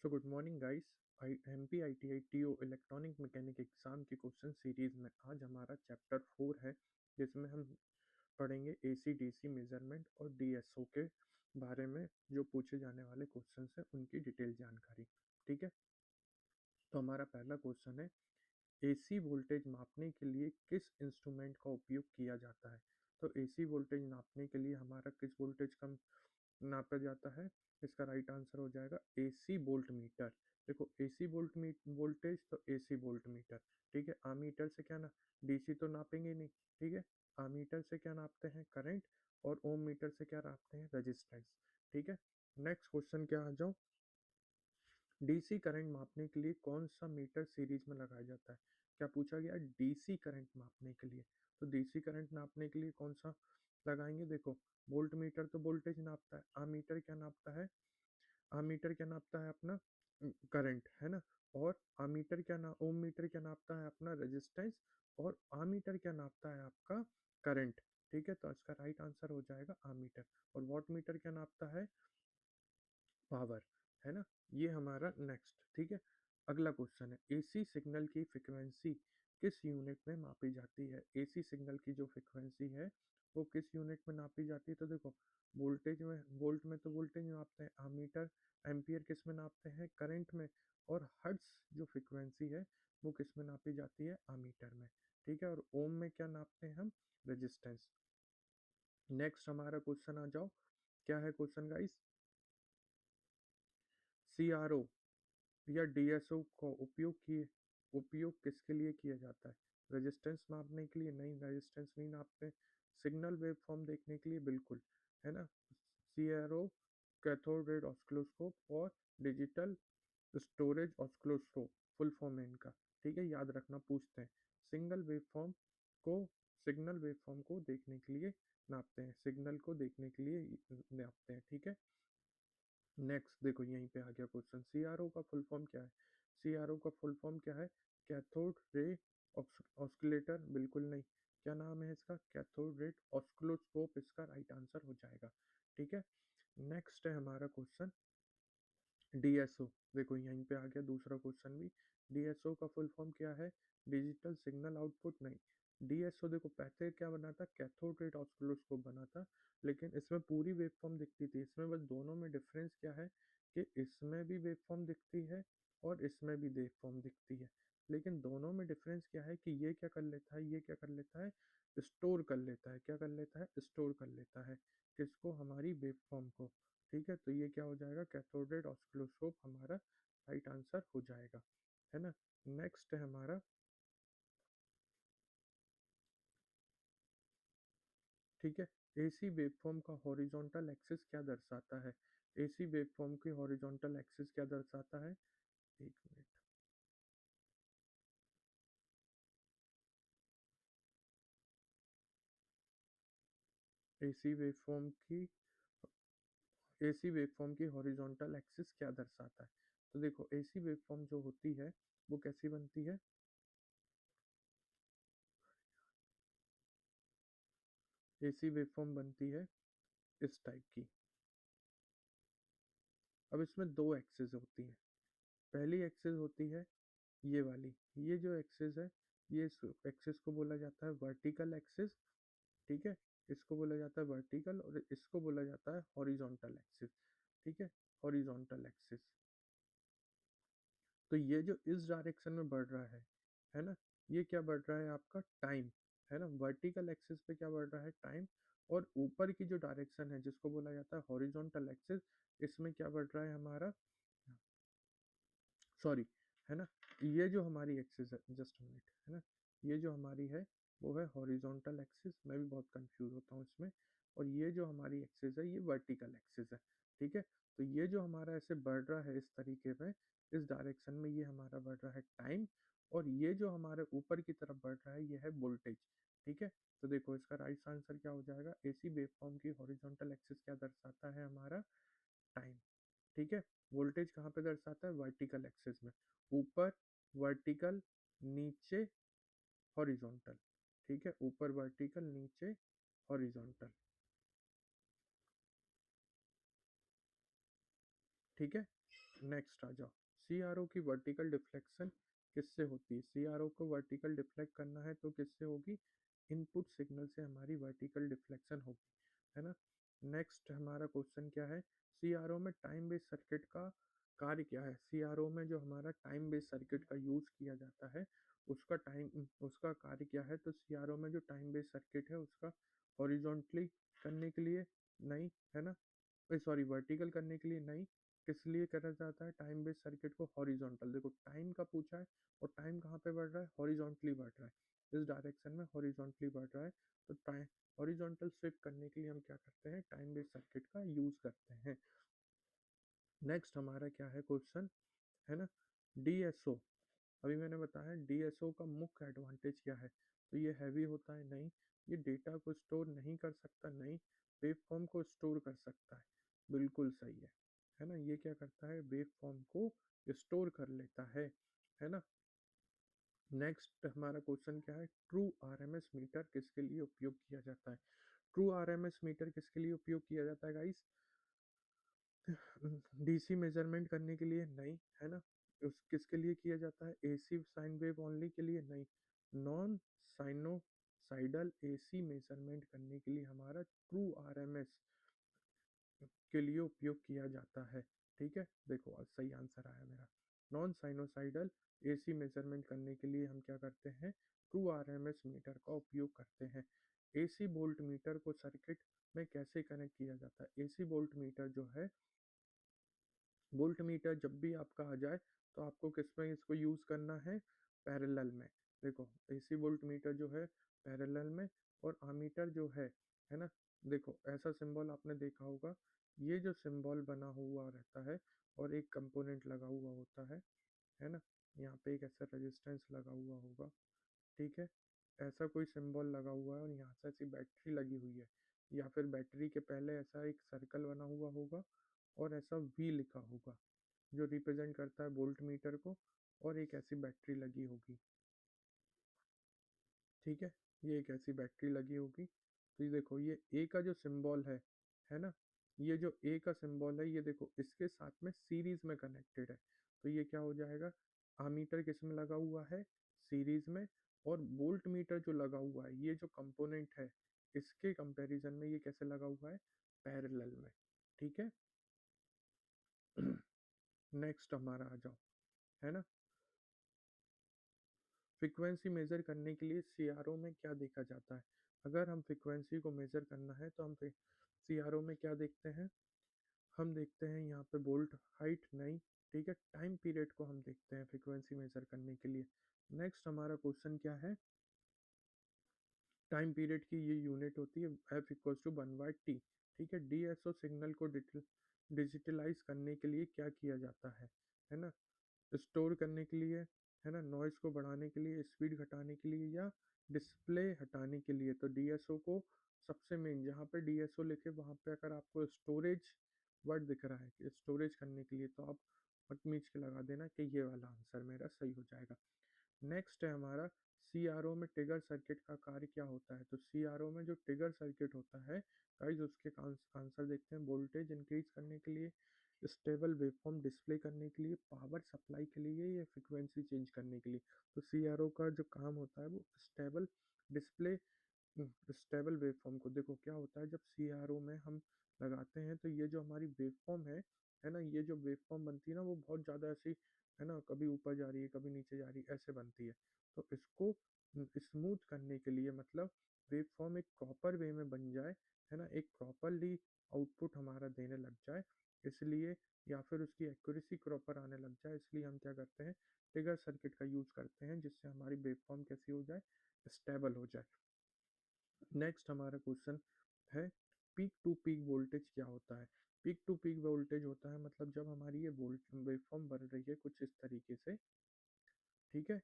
So good morning guys. MPITI TO electronic mechanic exam की question series में आज हमारा चैप्टर 4 है, जिसमें हम पढ़ेंगे AC/DC मेजरमेंट और DSO के बारे में। जो पूछे जाने वाले क्वेश्चन है उनकी डिटेल जानकारी। ठीक है, तो हमारा पहला क्वेश्चन है, AC वोल्टेज मापने के लिए किस इंस्ट्रूमेंट का उपयोग किया जाता है। तो AC वोल्टेज नापने के लिए हमारा किस वोल्टेज का नापा जाता है। इसका राइट आंसर हो जाएगा AC वोल्ट मीटर। देखो AC वोल्टेज तो AC वोल्ट मीटर। ठीक है, आमीटर से क्या ना, DC तो नापेंगे नहीं। ठीक है, आमीटर से क्या नापते हैं, करंट। और ओम मीटर से क्या नापते हैं, रेजिस्टेंस। ठीक है, नेक्स्ट क्वेश्चन क्या आ जाओ, डीसी करंट मापने के लिए कौन सा मीटर सीरीज में लगाया जाता है। क्या पूछा गया, डीसी करंट मापने के लिए। तो डीसी करंट नापने के लिए कौन सा लगाएंगे। देखो, वोल्ट मीटर तो वोल्टेज नापता है, आमीटर क्या नापता है, आमीटर क्या नापता है अपना करंट, है ना। और आमीटर क्या ना, ओम मीटर क्या नापता है अपना रेजिस्टेंस। और आमीटर क्या नापता है आपका करंट। ठीक है, तो इसका राइट आंसर हो जाएगा आमीटर। और वॉट मीटर क्या नापता है, पावर, है ना। ये हमारा नेक्स्ट। ठीक है, अगला क्वेश्चन है, एसी सिग्नल की फ्रिक्वेंसी किस यूनिट में मापी जाती है। एसी सिग्नल की जो फ्रिक्वेंसी है वो किस यूनिट में नापी जाती है। तो देखो, वोल्टेज में, वोल्ट में तो वोल्टेज नापते हैं, आमीटर एम्पियर किस में नापते हैं, करंट में। और हर्ट्ज जो फ्रिक्वेंसी है वो किस में नापी जाती है, आमीटर में। ठीक है, और ओम में क्या नापते हैं हम, रेजिस्टेंस। नेक्स्ट हमारा क्वेश्चन आ जाओ, क्या है क्वेश्चन गाइस, CRO या DSO का उपयोग किसके लिए किया जाता है। रेजिस्टेंस मापने के लिए नहीं, रेजिस्टेंस नहीं नापते। सिग्नल वेवफॉर्म देखने के लिए, बिल्कुल, है ना। CRO कैथोड रेड ऑस्किलोस्कोप और digital storage oscilloscope full form है इनका। ठीक है, याद रखना, पूछते हैं। सिंगल वेवफॉर्म को सिग्नल वेवफॉर्म को देखने के लिए नापते हैं, सिग्नल को देखने के लिए नापते हैं। ठीक है, नेक्स्ट देखो, यहीं पे आ गया क्वेश्चन, सीआरओ का फुल फॉर्म क्या है। सीआरओ का फुल फॉर्म क्या है, कैथोड रे ऑस्किलेटर, बिल्कुल नहीं। क्या नाम है इसका, कैथोड रे ऑस्किलोस्कोप, इसका राइट आंसर हो जाएगा। ठीक है, नेक्स्ट है हमारा क्वेश्चन, डीएसओ। देखो यहीं पे आ गया दूसरा क्वेश्चन भी। डीएसओ का फुल फॉर्म क्या है, डिजिटल सिग्नल आउटपुट, नहीं। डीएसओ देखो, पहले क्या बना था, कैथोड रे ऑस्किलोस्कोप बना था, लेकिन इसमें पूरी वेवफॉर्म दिखती थी। इसमें बस दोनों में डिफरेंस क्या है कि इसमें भी वेवफॉर्म दिखती है और इसमें भी वेवफॉर्म दिखती है। लेकिन दोनों में डिफरेंस क्या है कि ये क्या कर लेता है, ये क्या कर लेता है, स्टोर कर लेता है। क्या कर लेता है, स्टोर कर लेता है, किसको, हमारी वेवफॉर्म को। ठीक है, तो ये क्या हो जाएगा, कैथोड रे ऑस्किलोस्कोप हमारा राइट आंसर हो जाएगा, है ना। नेक्स्ट है हमारा, ठीक है, एसी वेवफॉर्म का हॉरिजॉन्टल एक्सिस क्या दर्शाता है। एसी वेवफॉर्म की हॉरिजॉन्टल एक्सिस क्या दर्शाता है, एक मिनट। एसी वेवफॉर्म की एसी वेवफॉर्म की हॉरिजॉन्टल एक्सिस क्या दर्शाता है। तो देखो, एसी वेवफॉर्म जो होती है वो कैसी बनती है, एसी वेवफॉर्म बनती है इस टाइप की। अब इसमें दो एक्सिस होती हैं। पहली एक्सिस होती है ये वाली, ये जो एक्सिस है, ये एक्सिस को बोला जाता है वर्टिकल एक्सिस। ठीक है, इसको बोला जाता है वर्टिकल, और इसको बोला जाता है हॉरिजॉन्टल एक्सिस। ठीक है, हॉरिजॉन्टल एक्सिस। तो ये जो इस डायरेक्शन में बढ़ रहा है ना, ये क्या बढ़ रहा है आपका, टाइम, है ना। वर्टिकल एक्सिस पे क्या बढ़ रहा है, टाइम। और ऊपर की जो डायरेक्शन है जिसको बोला जाता है हॉरिजॉन्टल एक्सिस, इसमें क्या बढ़ रहा है हमारा, सॉरी, है ना। ये जो हमारी एक्सिस है, जस्ट मिनट, है ना, ये जो हमारी है वो है हॉरिजॉन्टल एक्सिस। मैं भी बहुत कंफ्यूज होता हूँ इसमें। और ये जो हमारी एक्सिस है ये वर्टिकल एक्सिस है। ठीक है, तो ये जो हमारा ऐसे बढ़ रहा है इस तरीके में, इस डायरेक्शन में, ये हमारा बढ़ रहा है टाइम। और ये जो हमारे ऊपर की तरफ बढ़ रहा है ये है वोल्टेज। ठीक है, तो देखो इसका राइट आंसर क्या हो जाएगा, एसी वेवफॉर्म की हॉरिजॉन्टल एक्सिस क्या दर्शाता है हमारा, टाइम। ठीक है, वोल्टेज कहाँ पे दर्शाता है, वर्टिकल एक्सिस में, ऊपर वर्टिकल, नीचे हॉरिजॉन्टल। ठीक है, ऊपर वर्टिकल, नीचे हॉरिजॉन्टल। ठीक है, नेक्स्ट आ जाओ, सीआरओ की वर्टिकल डिफ्लेक्शन किससे होती है? सीआरओ को वर्टिकल डिफ्लेक्ट करना है तो किससे होगी? इनपुट सिग्नल से हमारी वर्टिकल डिफ्लेक्शन होगी, है ना। नेक्स्ट हमारा क्वेश्चन क्या है? सीआरओ में टाइम बेस्ड सर्किट का कार्य क्या है? सीआरओ में जो हमारा टाइम बेस्ड सर्किट का यूज किया जाता है उसका कार्य क्या है? तो सीआरओ में जो टाइम बेस्ड सर्किट है उसका हॉरिजॉन्टली करने के लिए नहीं, है ना, सॉरी वर्टिकल करने के लिए नहीं, किस लिए करा जाता है टाइम बेस्ड सर्किट को? हॉरिजॉन्टल। देखो टाइम का पूछा है और टाइम कहाँ पे बढ़ रहा है? हॉरिजॉन्टली बढ़ रहा है, इस डायरेक्शन में हॉरिजॉन्टली बढ़ रहा है। तो टाइम हॉरिजॉन्टल शिफ्ट करने के लिए हम क्या करते हैं? टाइम बेस्ड सर्किट का यूज करते हैं। नेक्स्ट हमारा क्या है क्वेश्चन, है ना, डीएसओ। अभी मैंने बताया डीएसओ का मुख्य एडवांटेज क्या है? तो ये हैवी होता है? नहीं। ये डेटा को स्टोर नहीं कर सकता? नहीं। वेवफॉर्म को स्टोर कर सकता है? बिल्कुल सही है ना। ये क्या करता है? वेवफॉर्म को स्टोर कर लेता है ना। नेक्स्ट हमारा क्वेश्चन क्या है? ट्रू आरएमएस मीटर किसके लिए उपयोग किया जाता है? ट्रू आरएमएस मीटर किसके लिए उपयोग किया जाता है गाइस? डीसी मेजरमेंट करने के लिए? नहीं, है ना। उस किसके लिए किया जाता है? एसी साइन वेव ओनली के लिए? नहीं। नॉन साइनोसाइडल एसी मेजरमेंट करने के लिए हमारा ट्रू आरएमएस के लिए उपयोग किया जाता है। ठीक है, देखो आज सही आंसर आया मेरा। नॉन साइनोसाइडल एसी मेजरमेंट करने के लिए हम क्या करते हैं? ट्रू आरएमएस मीटर का उपयोग करते हैं। एसी वोल्ट मीटर को सर्किट में कैसे कनेक्ट किया जाता है? एसी वोल्ट मीटर जो है, वोल्ट मीटर जब भी आपका आ जाए तो आपको किस में इसको यूज करना है? पैरेलल में। देखो एसी वोल्ट मीटर जो है पैरेलल में, और आमीटर जो है ना, देखो ऐसा सिंबल आपने देखा होगा, ये जो सिंबल बना हुआ रहता है और एक कंपोनेंट लगा हुआ होता है ना, यहाँ पे एक ऐसा रेजिस्टेंस लगा हुआ होगा, ठीक है, ऐसा कोई सिंबल लगा हुआ है और यहाँ से ऐसी बैटरी लगी हुई है, या फिर बैटरी के पहले ऐसा एक सर्कल बना हुआ होगा और ऐसा वी लिखा होगा जो रिप्रेजेंट करता है वोल्ट मीटर को, और एक ऐसी बैटरी लगी होगी, ठीक है, ये एक ऐसी बैटरी लगी होगी। तो ये देखो ये ए का जो सिंबल है ना, ये जो ए का सिंबल है ये देखो इसके साथ में सीरीज में कनेक्टेड है, तो ये क्या हो जाएगा? आमीटर किस में लगा हुआ है? सीरीज में। और वोल्ट मीटर जो लगा हुआ है, ये जो कंपोनेंट है, इसके कंपैरिजन में ये कैसे लगा हुआ है? पैरेलल में। ठीक है। नेक्स्ट हमारा आ जाओ, है ना, फ्रीक्वेंसी मेजर करने के लिए सीआरओ में क्या देखा जाता है? अगर हम फ्रीक्वेंसी को मेजर करना है तो हम सीआरओ में क्या देखते हैं? हम देखते हैं यहाँ पे वोल्ट हाइट नहीं, ठीक है, टाइम पीरियड को हम देखते हैं फ्रीक्वेंसी मेजर करने के लिए। नेक्स्ट हमारा क्वेश्चन क्या है? टाइम पीरियड की ये यूनिट होती है एफ इक्वल्स टू 1/t। ठीक है, डीएसओ सिग्नल को डिजिटलाइज करने के लिए क्या किया जाता है ना, स्टोर करने के लिए, है ना, नॉइज़ को बढ़ाने के लिए, स्पीड घटाने के लिए, या डिस्प्ले हटाने के लिए। तो डीएसओ को सबसे मेन जहाँ पे डीएसओ लिखे वहाँ पे अगर आपको स्टोरेज वर्ड दिख रहा है कि स्टोरेज करने के लिए, तो आप मत मीच के लगा देना कि ये वाला आंसर मेरा सही हो जाएगा। नेक्स्ट है हमारा सीआरओ में ट्रिगर सर्किट का कार्य क्या होता है? तो सीआरओ में जो ट्रिगर सर्किट होता है गाइस, उसके आंसर देखते हैं। वोल्टेज इंक्रीज करने के लिए, स्टेबल वेवफॉर्म डिस्प्ले करने के लिए, पावर सप्लाई के लिए, या फ्रीक्वेंसी चेंज करने के लिए। तो सीआरओ का जो काम होता है वो स्टेबल डिस्प्ले, स्टेबल वेवफॉर्म को, देखो क्या होता है जब सीआरओ में हम लगाते हैं तो ये जो हमारी वेवफॉर्म है ना, ये जो वेवफॉर्म बनती है ना वो बहुत ज़्यादा ऐसी, है ना, कभी ऊपर जा रही है कभी नीचे जा रही है ऐसे बनती है। तो इसको स्मूथ करने के लिए, मतलब वेवफॉर्म एक प्रॉपर वे में बन जाए, है ना, एक प्रॉपरली आउटपुट हमारा देने लग जाए, इसलिए, या फिर उसकी एक्यूरेसी प्रॉपर आने लग जाए, इसलिए हम क्या करते हैं? ट्रिगर सर्किट का यूज़ करते हैं जिससे हमारी वेवफॉर्म कैसी हो जाए? स्टेबल हो जाए। नेक्स्ट हमारा क्वेश्चन है पीक टू पीक वोल्टेज क्या होता है? पीक टू पीक वोल्टेज होता है मतलब जब हमारी ये वोल्ट वेवफॉर्म बन रही है कुछ इस तरीके से, ठीक है,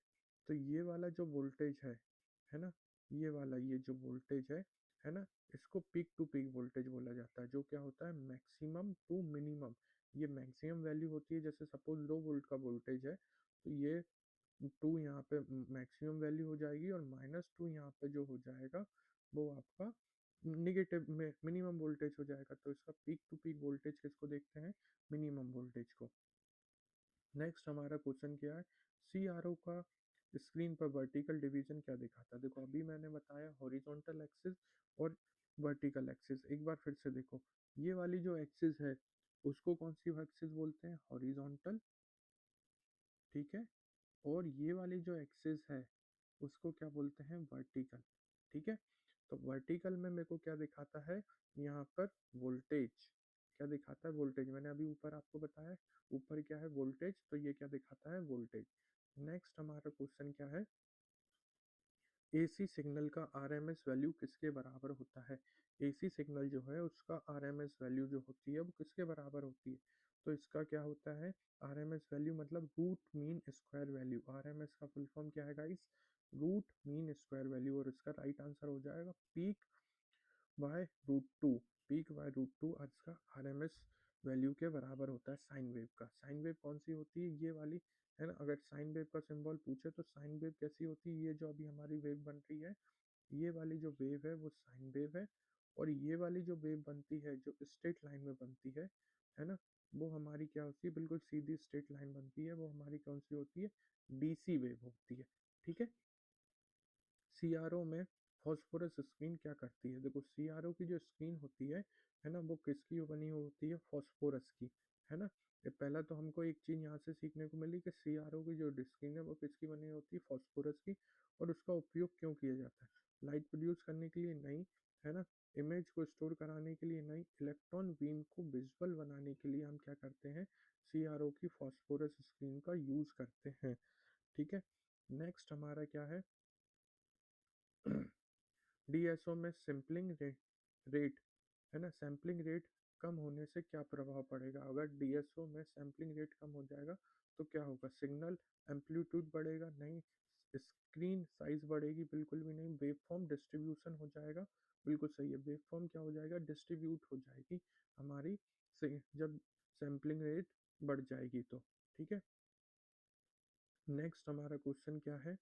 तो ये वाला जो वोल्टेज है ना, ये वाला ये जो वोल्टेज है ना, इसको पीक टू पीक वोल्टेज बोला जाता है, जो क्या होता है? Maximum to minimum. ये मैक्सिमम वैल्यू होती है, जैसे सपोज 2 वोल्ट का वोल्टेज है तो ये 2 यहाँ पे मैक्सिमम वैल्यू हो जाएगी, और -2 यहाँ पे जो हो जाएगा वो आपका निगेटिव में मिनिमम वोल्टेज हो जाएगा। तो इसका पीक टू पीक वोल्टेज किसको देखते हैं? मिनिमम वोल्टेज को। नेक्स्ट हमारा क्वेश्चन क्या है, सीआरओ का स्क्रीन पर वर्टिकल डिवीजन क्या दिखाता है। देखो अभी मैंने बताया हॉरिजॉन्टल एक्सिस और वर्टिकल एक्सिस, एक बार फिर से देखो, ये वाली जो एक्सिस है उसको कौन सी एक्सिस बोलते हैं, हॉरिजॉन्टल, ठीक है, और ये वाली जो एक्सिस है उसको क्या बोलते हैं, वर्टिकल, ठीक है। तो वर्टिकल में मेरे को क्या दिखाता है, यहाँ पर वोल्टेज, क्या दिखाता है, वोल्टेज, मैंने अभी ऊपर आपको बताया, ऊपर क्या है वोल्टेज, तो ये क्या दिखाता है, वोल्टेज। नेक्स्ट हमारा क्वेश्चन क्या है, एसी सिग्नल का आरएमएस वैल्यू किसके बराबर होता है। एसी सिग्नल जो है उसका आरएमएस वैल्यू जो होती है वो किसके बराबर होती है, तो इसका क्या होता है, आरएमएस वैल्यू मतलब root mean square value, RMS का फुल फॉर्म क्या है guys, root mean square value, और इसका राइट आंसर हो जाएगा peak by root two, peak by root two आज का आरएमएस वैल्यू के बराबर होता है साइन वेव का। साइन वेव कौन सी होती है, ये वाली, है ना। अगर साइन वेव का सिंबल पूछे तो साइन वेव कैसी होती है, ये जो अभी हमारी वेव बन रही है, ये वाली जो वेव है वो साइन वेव है, और ये वाली जो वेव बनती है जो स्ट्रेट लाइन में बनती है ना, वो हमारी क्या होती है, बिल्कुल सीधी स्ट्रेट लाइन बनती है, वो हमारी कौन सी होती है, डीसी वेव होती है, ठीक है। सीआरओ में फॉस्फोरस स्क्रीन क्या करती है, देखो सीआरओ की जो स्क्रीन होती है ना, वो किसकी बनी होती है, फॉस्फोरस की, है ना। ये पहला तो हमको एक चीज यहाँ से सीखने को मिली कि सीआरओ की जो स्क्रीन है वो किसकी बनी होती है, फॉस्फोरस की, और उसका उपयोग क्यों किया जाता है, लाइट प्रोड्यूस करने के लिए नहीं, है ना, इमेज को स्टोर कराने के लिए नहीं, इलेक्ट्रॉन बीम को विजुअल बनाने के लिए हम क्या करते हैं, सीआरओ की फॉस्फोरस स्क्रीन का यूज करते हैं, ठीक है। नेक्स्ट हमारा क्या है, डीएसओ में सैम्पलिंग रेट, है ना, सैम्पलिंग रेट कम होने से क्या प्रभाव पड़ेगा, अगर डीएसओ में सैम्पलिंग रेट कम हो जाएगा तो क्या होगा, सिग्नल एम्पलीट्यूड बढ़ेगा नहीं, स्क्रीन साइज बढ़ेगी बिल्कुल भी नहीं, वेवफॉर्म डिस्ट्रीब्यूशन हो जाएगा, बिल्कुल सही है, वेवफॉर्म क्या हो जाएगा, डिस्ट्रीब्यूट हो जाएगी हमारी जब सैम्पलिंग रेट बढ़ जाएगी तो, ठीक है। नेक्स्ट हमारा क्वेश्चन क्या है,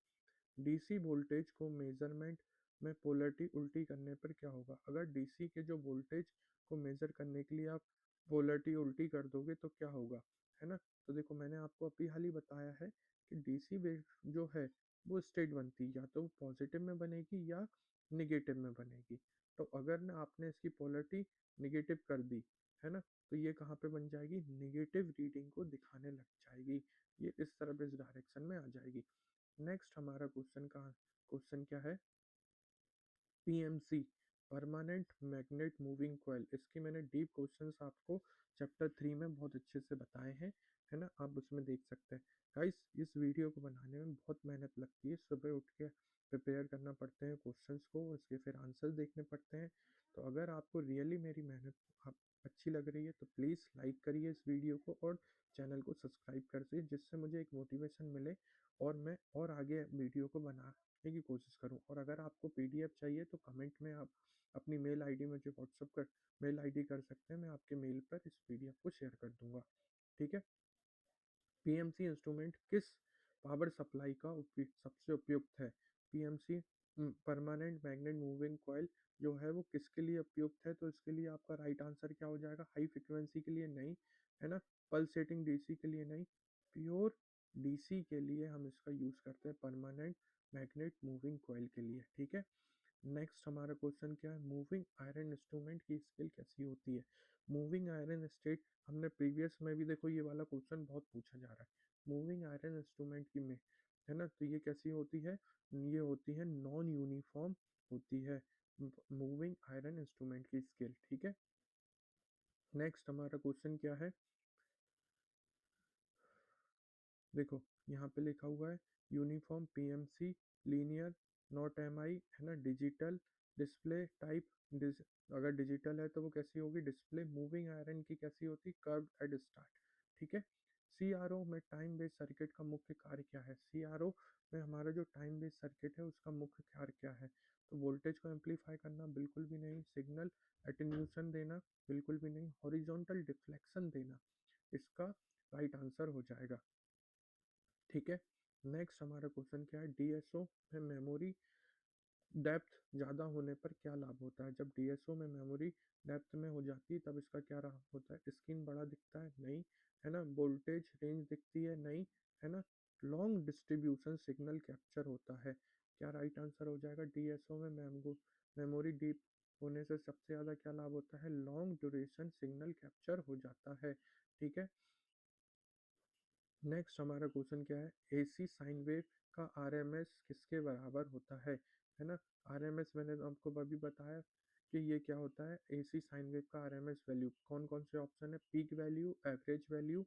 डीसी वोल्टेज को मेजरमेंट में पोलरिटी उल्टी करने पर क्या होगा, अगर डीसी के जो वोल्टेज को मेजर करने के लिए आप पोलरिटी उल्टी कर दोगे तो क्या होगा, है ना। तो देखो मैंने आपको अभी हाल ही बताया है कि डीसी वेव जो है वो स्टेट बनती है, या तो पॉजिटिव में बनेगी या निगेटिव में बनेगी, तो अगर ना आपने इसकी पोलरिटी निगेटिव कर दी, है ना, तो ये कहाँ पे बन जाएगी, निगेटिव रीडिंग को दिखाने लग जाएगी, ये इस तरफ इस डायरेक्शन में आ जाएगी। नेक्स्ट हमारा क्वेश्चन क्या है, PMC, permanent magnet moving coil, इसकी मैंने डीप क्वेश्चंस आपको चैप्टर 3 में बहुत अच्छे से बताए हैं, है ना, आप उसमें देख सकते हैं। गाइस इस वीडियो को बनाने में बहुत मेहनत लगती है, सुबह उठ के प्रिपेयर करना पड़ते हैं क्वेश्चंस को, उसके फिर आंसर देखने पड़ते हैं, तो अगर आपको रियली मेरी मेहनत आप अच्छी लग रही है तो प्लीज़ लाइक करिए इस वीडियो को और चैनल को सब्सक्राइब कर दीजिए, जिससे मुझे एक मोटिवेशन मिले और मैं और आगे वीडियो को बनाने की कोशिश करूं। और अगर आपको पीडीएफ चाहिए तो कमेंट में आप अपनी मेल आईडी मुझे व्हाट्सअप कर मेल आईडी कर सकते हैं, मैं आपके मेल पर इस पीडीएफ को शेयर कर दूंगा, ठीक है। पीएमसी इंस्ट्रूमेंट किस पावर सप्लाई का सबसे उपयुक्त है, PMC permanent magnet moving coil जो है वो किसके लिए उपयुक्त है, तो इसके लिए आपका राइट आंसर क्या हो जाएगा, हाई फ्रिक्वेंसी के लिए नहीं, है ना, पल्सेटिंग डीसी के लिए नहीं, प्योर डीसी के लिए हम इसका यूज करते हैं, परमानेंट मैग्नेट मूविंग कॉइल के लिए, ठीक है। नेक्स्ट हमारा क्वेश्चन क्या है, मूविंग आयरन इंस्ट्रूमेंट की स्केल कैसी होती है, मूविंग आयरन स्टेट, हमने प्रीवियस में भी देखो ये वाला क्वेश्चन बहुत पूछा जा रहा है, मूविंग आयरन इंस्ट्रूमेंट की में, है ना, तो ये कैसी होती है, ये होती है नॉन यूनिफॉर्म होती है मूविंग आयरन इंस्ट्रूमेंट की स्केल, ठीक है। नेक्स्ट हमारा क्वेश्चन क्या है, देखो यहाँ पे लिखा हुआ है uniform PMC linear not MI, है ना, डिजिटल डिस्प्ले टाइप, अगर डिजिटल है तो वो कैसी होगी, डिस्प्ले, मूविंग आयरन की कैसी होती, कर्व्ड एट स्टार्ट, ठीक है। सीआरओ में टाइम बेस्ड सर्किट का मुख्य कार्य क्या है, सीआरओ में हमारा जो टाइम बेस्ड सर्किट है उसका मुख्य कार्य क्या है, तो वोल्टेज को एम्पलीफाई करना बिल्कुल भी नहीं, सिग्नल एटेन्यूएशन देना बिल्कुल भी नहीं, हॉरिजॉन्टल डिफ्लेक्शन देना इसका राइट आंसर हो जाएगा, ठीक है। नेक्स्ट हमारा क्वेश्चन क्या है, डीएसओ में मेमोरी डेप्थ ज़्यादा होने पर क्या लाभ होता है, जब डीएसओ में मेमोरी डेप्थ में हो जाती है तब इसका क्या लाभ होता है, स्क्रीन बड़ा दिखता है नहीं, है ना, वोल्टेज रेंज दिखती है नहीं, है ना, लॉन्ग डिस्ट्रीब्यूशन सिग्नल कैप्चर होता है। क्या राइट आंसर हो जाएगा? डीएसओ में मेमोरी डीप होने से सबसे ज़्यादा क्या लाभ होता है? लॉन्ग ड्यूरेशन सिग्नल कैप्चर हो जाता है। ठीक है, नेक्स्ट हमारा क्वेश्चन क्या है? एसी साइन वेव का आरएमएस किसके बराबर होता है ना? आरएमएस मैंने तो आपको अभी बताया कि ये क्या होता है, एसी साइन वेव का आरएमएस वैल्यू। कौन कौन से ऑप्शन है? Peak value, average value,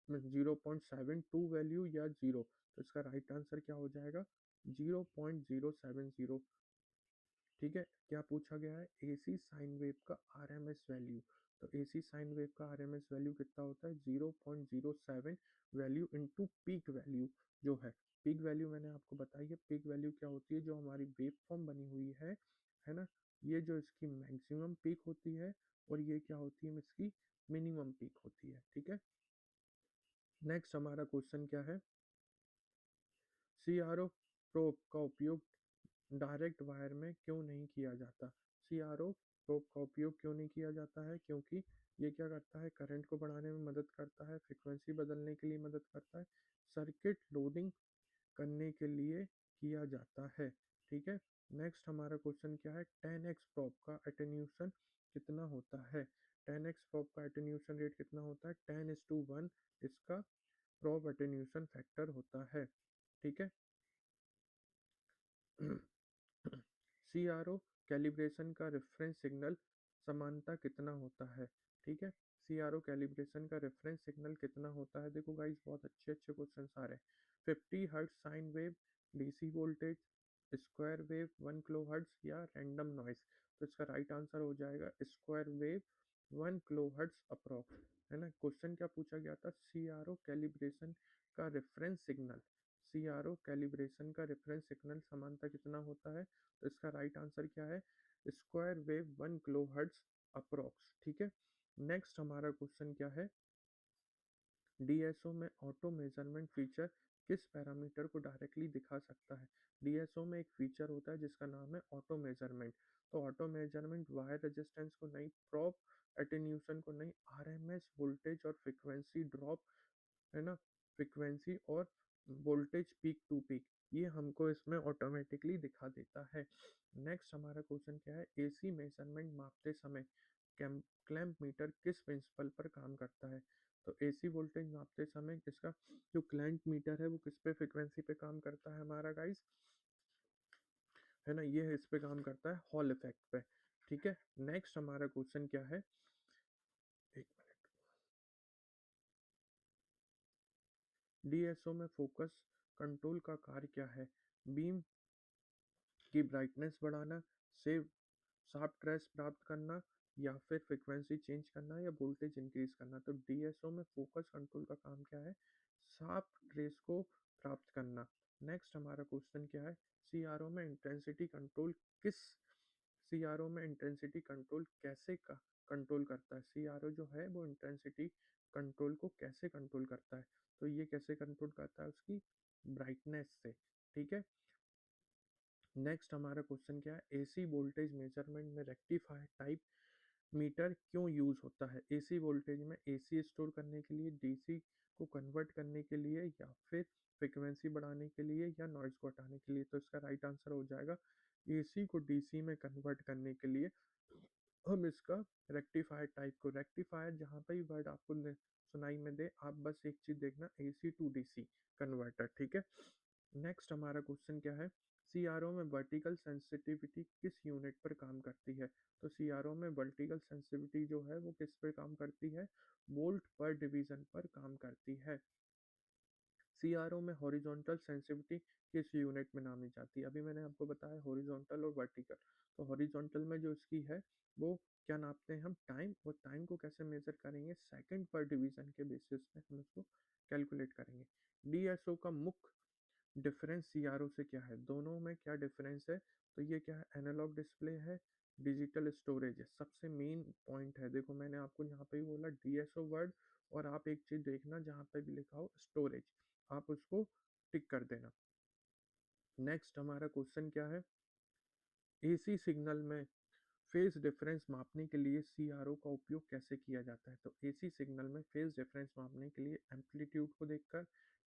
0.72 value या जीरो। तो इसका राइट आंसर क्या हो जाएगा? 0.070। ठीक है, क्या पूछा गया है? एसी साइन वेव का आरएमएस वैल्यू। तो एसी साइन वेव का आरएमएस वैल्यू कितना होता है? 0.07 वैल्यू इनटू पीक वैल्यू जो है। पीक वैल्यू मैंने आपको बताई है, पीक वैल्यू क्या होती है? जो हमारी वेव फॉर्म बनी हुई है ना, ये जो इसकी मैक्सिमम पीक होती है और ये क्या होती है? इसकी मिनिमम पीक होती है। ठीक है, नेक्स्ट हमारा क्वेश्चन क्या है? सीआरओ प्रोब का उपयोग डायरेक्ट वायर में क्यों नहीं किया जाता? सीआरओ प्रोब का उपयोग क्यों नहीं किया जाता है? क्योंकि ये क्या करता है? करंट को बढ़ाने में मदद करता है, फ्रिक्वेंसी बदलने के लिए मदद करता है, सर्किट लोडिंग करने के लिए किया जाता है। ठीक है, नेक्स्ट हमारा क्वेश्चन क्या है? 10x प्रोब का एटेन्यूएशन कितना होता है? 10x प्रोब का एटेन्यूएशन रेट कितना होता है? 10:1 इसका प्रोब एटेन्यूएशन फैक्टर होता है। ठीक है, सीआरओ कैलिब्रेशन का रेफरेंस सिग्नल समानता कितना होता है? ठीक है, सीआरओ कैलिब्रेशन का रेफरेंस सिग्नल कितना होता है? देखो गाइस, बहुत अच्छे अच्छे क्वेश्चन आ रहे हैं। 50 hertz sine wave, DC voltage, square wave 1 kilo hertz या रैंडम नॉइस। तो इसका राइट आंसर हो जाएगा square wave 1 kilo hertz approx. है ना, क्वेश्चन क्या पूछा गया था? सीआरओ कैलिब्रेशन का रेफरेंस सिग्नल, सीआरओ कैलिब्रेशन का रेफरेंस सिग्नल समानता कितना होता है? तो इसका राइट आंसर क्या है? Square wave 1 kilo hertz approx. ठीक है, नेक्स्ट हमारा क्वेश्चन क्या है? डीएसओ में ऑटो मेजरमेंट फीचर किस पैरामीटर को डायरेक्टली दिखा सकता है? डीएसओ में एक फीचर होता है जिसका नाम है ऑटो मेजरमेंट। तो ऑटो मेजरमेंट वायर रेजिस्टेंस को नहीं, प्रोब एटेन्यूएशन को नहीं, आरएमएस वोल्टेज और फ्रिक्वेंसी ड्रॉप, है ना, फ्रीक्वेंसी और वोल्टेज पीक टू पीक, ये हमको इसमें ऑटोमेटिकली दिखा देता है। नेक्स्ट हमारा क्वेश्चन क्या है? एसी मेजरमेंट मापते समय क्लैंप मीटर किस प्रिंसिपल पर काम करता है? तो एसी वोल्टेज मापते समय किसका जो क्लैंप मीटर है वो किस पे फ्रिक्वेंसी पे काम करता है हमारा गाइस? है ना, ये इस पे काम करता है हॉल इफेक्ट पे। ठीक है, नेक्स्ट हमारा क्वेश्चन क्या है? एक मिनट, डीएसओ में फोकस कंट्रोल का कार्य क्या है? बीम की ब्राइटनेस बढ़ाना, से शार्प ट्रेस प्राप्त करना, या फिर फ्रिक्वेंसी चेंज करना, या वोल्टेज इंक्रीज करना। तो डीएसओ में फोकस कंट्रोल का काम क्या है? शार्प ट्रेस को प्राप्त करना। नेक्स्ट हमारा क्वेश्चन क्या है? सीआरओ में इंटेंसिटी कंट्रोल किस सीआरओ में इंटेंसिटी कंट्रोल कैसे का कंट्रोल करता है? सीआरओ जो है वो इंटेंसिटी कंट्रोल को कैसे कंट्रोल करता है? तो ये कैसे कंट्रोल करता है? उसकी ब्राइटनेस से। ठीक है, नेक्स्ट हमारा क्वेश्चन क्या है? एसी वोल्टेज मेजरमेंट में रेक्टिफायर टाइप मीटर क्यों यूज होता है? एसी वोल्टेज में एसी स्टोर करने के लिए, डीसी को कन्वर्ट करने के लिए, या फिर फ्रिक्वेंसी बढ़ाने के लिए, या नॉइज को हटाने के लिए। तो इसका राइट आंसर हो जाएगा एसी को डीसी में कन्वर्ट करने के लिए हम इसका रेक्टिफायर टाइप को, रेक्टिफायर जहाँ पे भी वर्ड आपको सुनाई में दे, आप बस एक चीज देखना, एसी टू डीसी कन्वर्टर। ठीक है, नेक्स्ट हमारा क्वेश्चन क्या है? सीआरओ में वर्टिकल सेंसिटिविटी किस यूनिट पर काम करती है? तो सीआरओ में वर्टिकल सेंसिटिविटी जो है वो किस पर काम करती है? वोल्ट पर डिवीजन पर काम करती है। सीआरओ में हॉरिजॉन्टल सेंसिटिविटी किस यूनिट में नामी जाती है? अभी मैंने आपको बताया हॉरिजॉन्टल और वर्टिकल। तो हॉरिजॉन्टल में जो इसकी है वो क्या नापते हैं हम? टाइम। और टाइम को कैसे मेजर करेंगे? सेकंड पर डिवीजन के बेसिस पे हम इसको कैलकुलेट करेंगे। डीएसओ का मुख्य डिफरेंस सीआरओ से क्या है? दोनों में क्या डिफरेंस है? तो ये क्या है? एनालॉग डिस्प्ले है, डिजिटल स्टोरेज है। सबसे मेन पॉइंट है, देखो मैंने आपको यहाँ पे भी बोला डीएसओ वर्ड, और आप एक चीज देखना जहाँ पे भी लिखा हो स्टोरेज, आप उसको टिक कर देना। नेक्स्ट हमारा क्वेश्चन क्या है? एसी सिग्नल में फेज डिफरेंस मापने के लिए सीआरओ का उपयोग कैसे किया जाता है? तो एसी सिग्नल में फेज डिफरेंस मापने के लिए एम्पलीट्यूड को देखकर,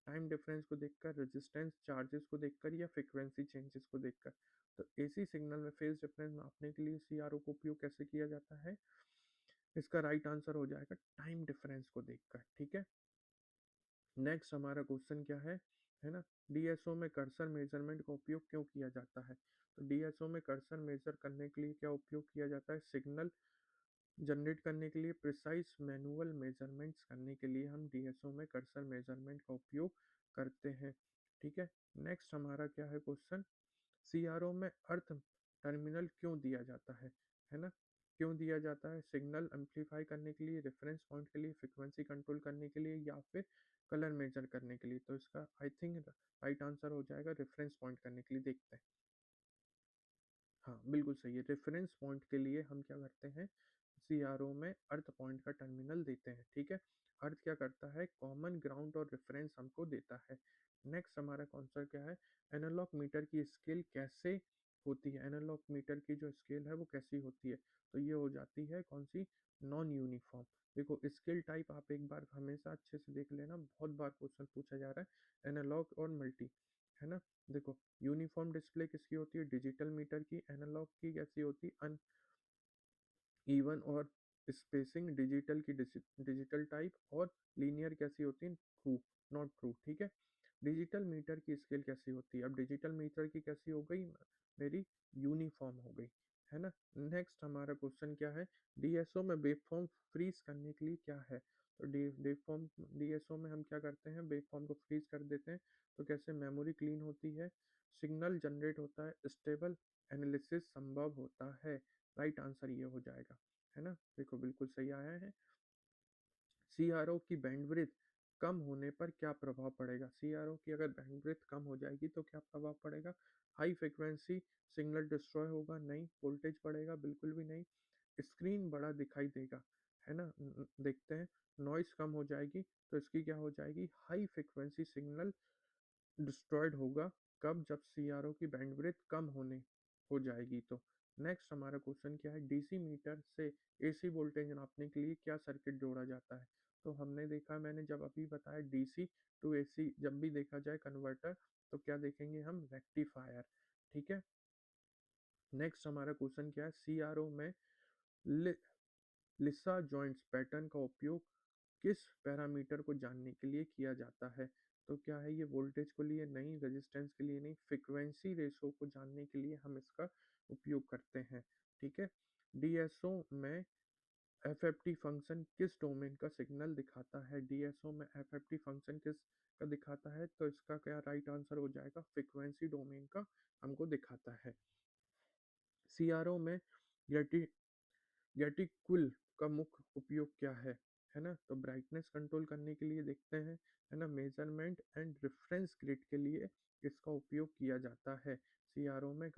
टाइम डिफरेंस को देखकर, रेजिस्टेंस चार्जेस को देखकर या फ्रीक्वेंसी चेंजेस को देखकर। तो एसी सिग्नल में फेज डिफरेंस मापने के लिए सीआरओ का उपयोग कैसे किया जाता है? इसका राइट आंसर हो जाएगा टाइम डिफरेंस को देखकर। ठीक है, नेक्स्ट हमारा क्वेश्चन क्या है ना, डीएसओ में कर्सर मेजरमेंट का उपयोग क्यों किया जाता है? तो डीएसओ में कर्सर मेजर करने के लिए क्या उपयोग किया जाता है? सिग्नल जनरेट करने के लिए, प्रिसाइज मैनुअल मेजरमेंट्स करने के लिए हम डीएसओ में कर्सर मेजरमेंट का उपयोग करते हैं। ठीक है, नेक्स्ट हमारा क्या है क्वेश्चन, सीआरओ में अर्थ टर्मिनल क्यों दिया जाता है ना, क्यों दिया जाता है? सिग्नल एम्पलीफाई करने के लिए, रेफरेंस पॉइंट के लिए, फ्रीक्वेंसी कंट्रोल करने के लिए या फिर कलर मेजर करने के लिए। तो इसका आई थिंक राइट आंसर हो जाएगा रेफरेंस पॉइंट करने के लिए। देखते हैं, हाँ बिल्कुल सही है, रेफरेंस पॉइंट के लिए हम क्या करते हैं, सीआरओ में अर्थ पॉइंट का टर्मिनल देते हैं। ठीक है, अर्थ क्या करता है, कॉमन ग्राउंड और रेफरेंस हमको देता है। नेक्स्ट हमारा कॉन्सेप्ट क्या है, एनालॉग मीटर की स्केल कैसे होती है? एनालॉग मीटर की जो स्केल है वो कैसी होती है? तो ये हो जाती है कौन सी, नॉन यूनिफॉर्म। देखो स्केल टाइप आप एक बार हमेशा अच्छे से देख लेना, बहुत बार क्वेश्चन पूछा जा रहा है, एनालॉग और मल्टी, है ना। देखो यूनिफॉर्म डिस्प्ले किसकी होती है, डिजिटल मीटर की। एनालॉग की कैसी होती है, इवन और स्पेसिंग, डिजिटल की डिजिटल टाइप, और लीनियर कैसी होती है, ट्रू, नॉट ट्रू। ठीक है, डिजिटल मीटर की स्केल कैसी होती है? अब डिजिटल मीटर की कैसी हो गई मेरी, यूनिफॉर्म हो गई, है ना। नेक्स्ट हमारा क्वेश्चन क्या है, डीएसओ में वेवफॉर्म फ्रीज करने के लिए क्या है? तो वेवफॉर्म डीएसओ में हम क्या करते हैं, वेवफॉर्म को फ्रीज कर देते हैं। तो कैसे, मेमोरी क्लीन होती है, सिग्नल जनरेट होता है, स्टेबल एनालिसिस संभव होता है। राइट आंसर ये हो जाएगा, है ना। देखो बिल्कुल सही आया है। सीआरओ की बैंडविड्थ कम होने पर क्या प्रभाव पड़ेगा? सीआरओ की अगर बैंडविड्थ कम हो जाएगी तो क्या प्रभाव पड़ेगा? हाई फ्रिक्वेंसी सिग्नल डिस्ट्रॉय होगा? नहीं। वोल्टेज बढ़ेगा? बिल्कुल भी नहीं। स्क्रीन बड़ा दिखाई देगा, है ना। देखते हैं, नॉइस कम हो जाएगी, तो इसकी क्या हो जाएगी, हाई फ्रिक्वेंसी सिग्नल डिस्ट्रॉयड होगा। कब? जब सीआरओ की बैंडविड्थ कम होने हो जाएगी तो। नेक्स्ट हमारा क्वेश्चन क्या है, डीसी मीटर से एसी वोल्टेज नापने के लिए क्या सर्किट जोड़ा जाता है? तो हमने देखा, मैंने जब अभी बताया, डीसी टू एसी जब भी देखा जाए कन्वर्टर, तो क्या देखेंगे हम, रेक्टिफायर। ठीक है, नेक्स्ट हमारा क्वेश्चन क्या है, सीआरओ में लिसा जॉइंट्स पैटर्न का उपयोग किस पैरामीटर को जानने के लिए किया जाता है? तो क्या है ये, वोल्टेज के लिए नहीं, रेजिस्टेंस के लिए नहीं, फ्रीक्वेंसी रेशो को जानने के लिए हम इसका उपयोग करते हैं। ठीक है, डीएसओ में एफएफटी फंक्शन किस डोमेन का सिग्नल दिखाता है? डीएसओ में एफएफटी फंक्शन किस का दिखाता है? तो इसका क्या राइट आंसर हो जाएगा, फ्रीक्वेंसी डोमेन का हमको दिखाता है। सीआरओ में रेटिकुल का मुख्य उपयोग क्या है ना। तो ब्राइटनेस कंट्रोल करने के लिए देखते हैं, है ना, मेजरमेंट एंड रेफरेंस ग्रिड के लिए इसका उपयोग किया जाता है। सीआरओ में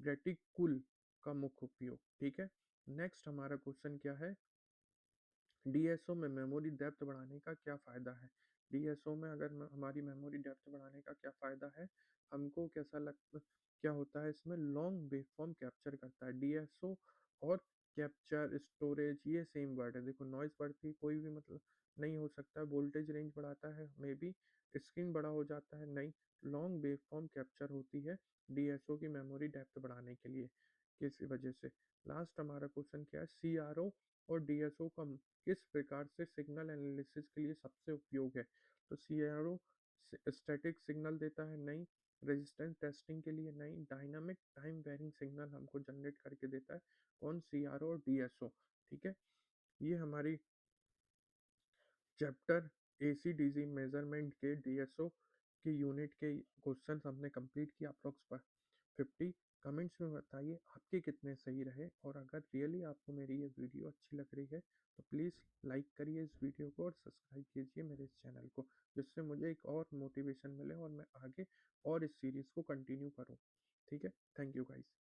रेटिकुल का मुख्य उपयोग। ठीक है, नेक्स्ट हमारा क्वेश्चन क्या है, डीएसओ में मेमोरी डेप्थ बढ़ाने का क्या फ़ायदा है? डीएसओ में अगर हमारी मेमोरी डेप्थ बढ़ाने का क्या फ़ायदा है, हमको कैसा लगता, क्या होता है इसमें, लॉन्ग वेव फॉर्म कैप्चर करता है डीएसओ। और कैप्चर स्टोरेज ये सेम वर्ड है। देखो नॉइस बढ़ती कोई भी मतलब नहीं हो सकता है, वोल्टेज रेंज बढ़ाता है मे बी, स्क्रीन बड़ा हो जाता है नहीं, लॉन्ग वेव फॉर्म कैप्चर होती है डीएसओ की मेमोरी डेप्थ बढ़ाने के लिए, किस वजह से। लास्ट हमारा क्वेश्चन क्या है, सीआरओ और डीएसओ का किस प्रकार से सिग्नल एनालिसिस के लिए सबसे उपयोग है? तो सीआरओ स्टैटिक सिग्नल देता है? नहीं। रेजिस्टेंस टेस्टिंग के लिए? नहीं। डायनामिक टाइम वेरिंग सिग्नल हमको जनरेट करके देता है कौन, सीआरओ और डीएसओ। ठीक है, ये हमारी चैप्टर एसी डीसी मेजरमेंट के डीएसओ के यूनिट के क्वेश्चन हमने कंप्लीट किया अप्रोक्स पर 50। कमेंट्स में बताइए आपके कितने सही रहे, और अगर रियली आपको मेरी ये वीडियो अच्छी लग रही है तो प्लीज़ लाइक करिए इस वीडियो को और सब्सक्राइब कीजिए मेरे इस चैनल को, जिससे मुझे एक और मोटिवेशन मिले और मैं आगे और इस सीरीज़ को कंटिन्यू करूँ। ठीक है, थैंक यू गाइस।